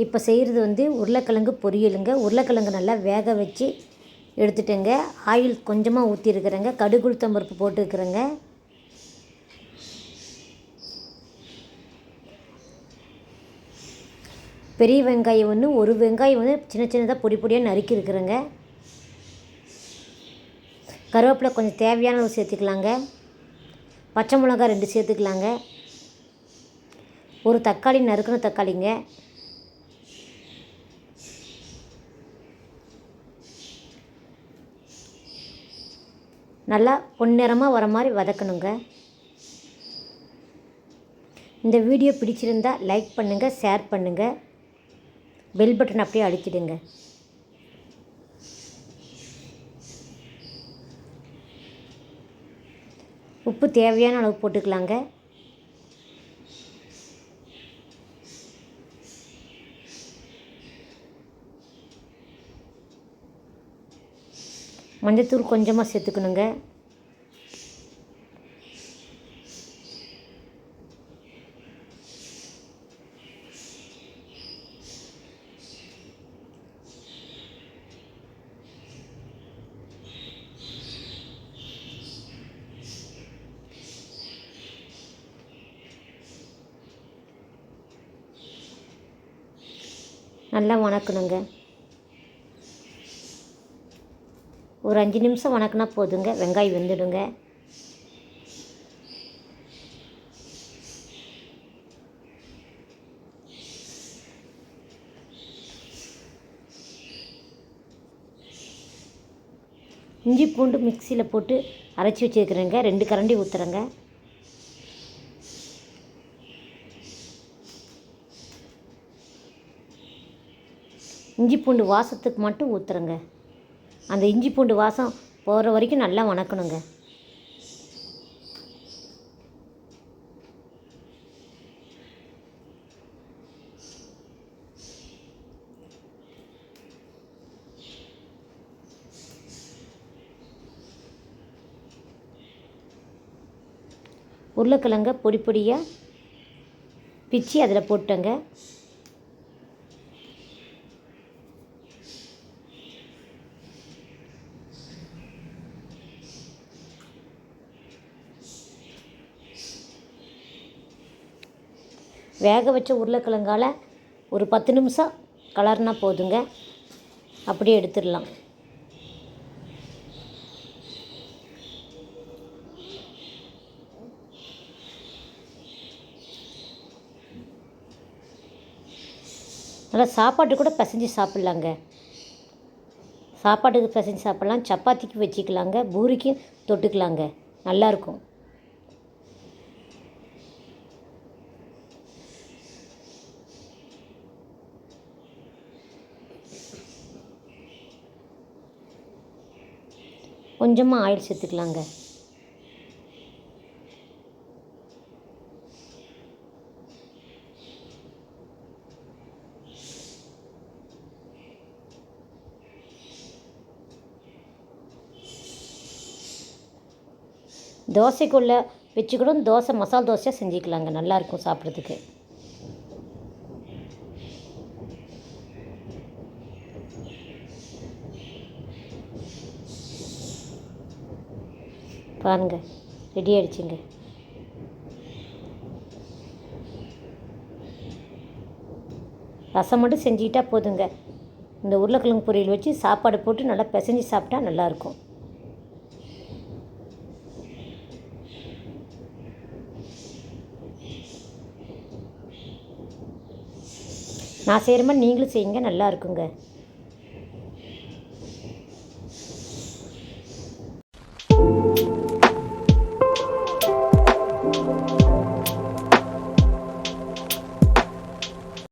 இப்போ செய்கிறது வந்து உருளைக்கிழங்கு பொரியலுங்க. உருளைக்கிழங்கு நல்லா வேக வச்சு எடுத்துட்டேங்க. ஆயில் கொஞ்சமாக ஊற்றிருக்கிறேங்க. கடுகு உளுத்தம் பருப்பு போட்டுருக்குறேங்க. பெரிய வெங்காயம் ஒன்று, ஒரு வெங்காயம் வந்து சின்ன சின்னதாக பொடி பொடியாக நறுக்கி இருக்கிறேங்க. கருவேப்பிலை கொஞ்சம் தேவையான அளவு சேர்த்துக்கலாங்க. பச்சை மிளகாய் 2 சேர்த்துக்கலாங்க. ஒரு தக்காளி, நறுக்கின தக்காளிங்க. நல்லா பொன்னிறமாக வர மாதிரி வதக்கணுங்க. இந்த வீடியோ பிடிச்சிருந்தா லைக் பண்ணுங்கள், ஷேர் பண்ணுங்கள், பெல் பட்டன் அப்படியே அழுத்திடுங்க. உப்பு தேவையான அளவு போட்டுக்கலாங்க. மஞ்சத்தூள் கொஞ்சமாக சேர்த்துக்கணுங்க. நல்லா வணக்கணுங்க. ஒரு 5 நிமிஷம் வணக்கினா போதுங்க. வெங்காயம் வெந்துடுங்க. இஞ்சி பூண்டு மிக்சியில் போட்டு அரைச்சி வச்சுருக்கிறேங்க. 2 கரண்டி ஊற்றுறேங்க. இஞ்சி பூண்டு வாசத்துக்கு மட்டும் ஊற்றுறேங்க. அந்த இஞ்சி பூண்டு வாசம் போகிற வரைக்கும் நல்லா வணக்கணுங்க. உருளைக்கிழங்க பொடி பொடியாக பிச்சு அதில் போட்டேங்க. வேக வச்ச உருளைக்கிழங்கால் ஒரு 10 நிமிஷம் கலர்னா போதுங்க. அப்படியே எடுத்துடலாம். நல்லா சாப்பாட்டு கூட பிசைஞ்சு சாப்பிட்லாங்க. சாப்பாட்டுக்கு பிசைஞ்சு சாப்பிட்லாம், சப்பாத்திக்கு வச்சுக்கலாங்க, பூரிக்கு தொட்டுக்கலாங்க. நல்லாயிருக்கும். கொஞ்சமாக ஆயில் சேர்த்துக்கலாங்க. தோசைக்குள்ளே வச்சுக்கூட தோசை மசாலா தோசையாக செஞ்சுக்கலாங்க. நல்லாயிருக்கும் சாப்பிட்றதுக்கு. பாருங்கள், ரெடி ஆகிடுச்சிங்க. ரசம் மட்டும் செஞ்சுக்கிட்டா போதுங்க. இந்த உருளைக்கிழங்கு பொரியல் வச்சு சாப்பாடு போட்டு நல்லா பிசைஞ்சு சாப்பிட்டா நல்லாயிருக்கும். நான் செய்கிற மாதிரி நீங்களும் செய்யுங்க. நல்லா இருக்குங்க.